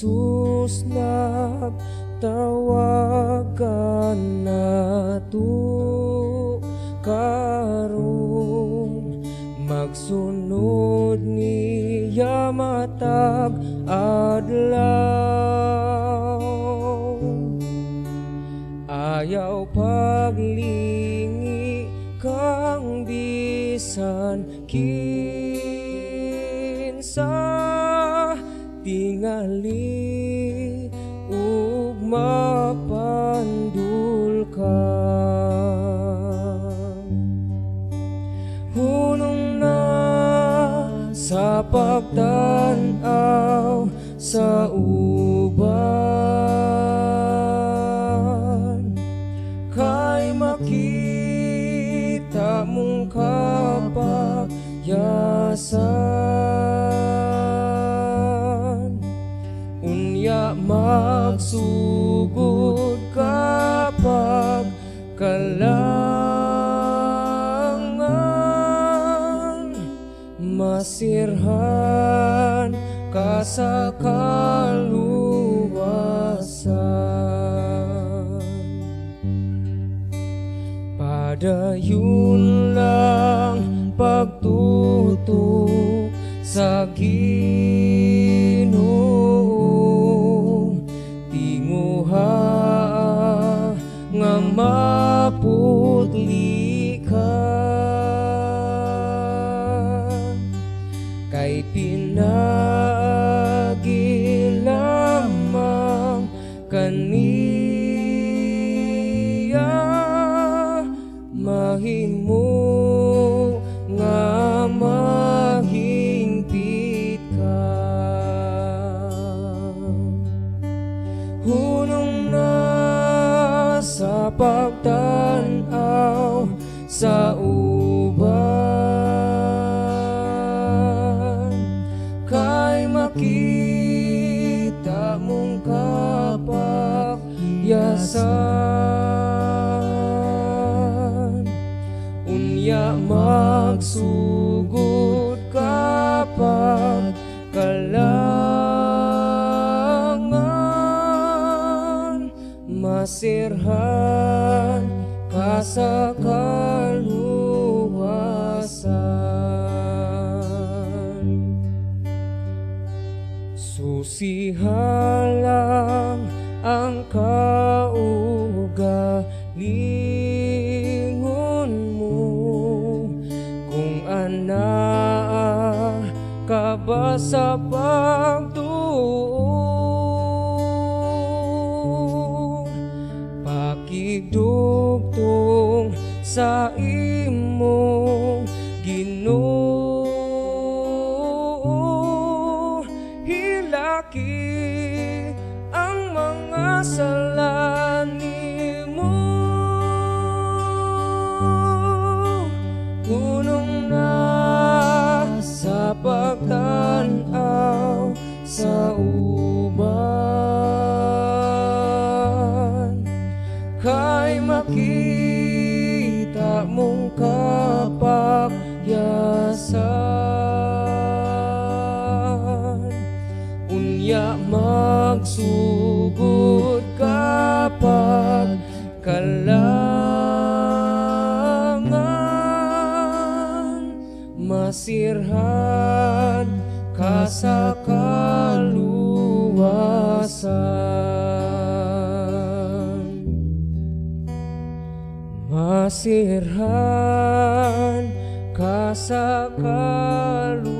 Jesus nagtawagan nato karon, magsunod niya matag adlaw. Ayaw paglingi kang bisan kinsa, tingali ug mapandul ka. Hunong na sa pagtan-aw sa uban, kay makita mong kapagyasan. Unya magsugod kapag kalangan, masirhan ka sa kaluwasan. Padayon lang pagtutok sa Ginoo, tinguha nga maputli ka, kay pinagi lamang kaniya, mahimo nga mahingpit ka. Hunong na sa pagtan-aw sa uban, kay makita mong kapagyasan. Unya magsugod kapag kalangan, masirhan ka sa kaluwasan. Susihalang ang kaugalingon mo, kung ana ka ba sa pagtuo, pakigdugtong sa imong Ginoo, hilaki ang mga sala nimo. Hunong na sa pagtan-aw sa uban, kay makita mong kapagyasan. Unya magsugod kapag kalangan, masirhan ka sa kaluwasan. Masirhan ka sa kaluwasan.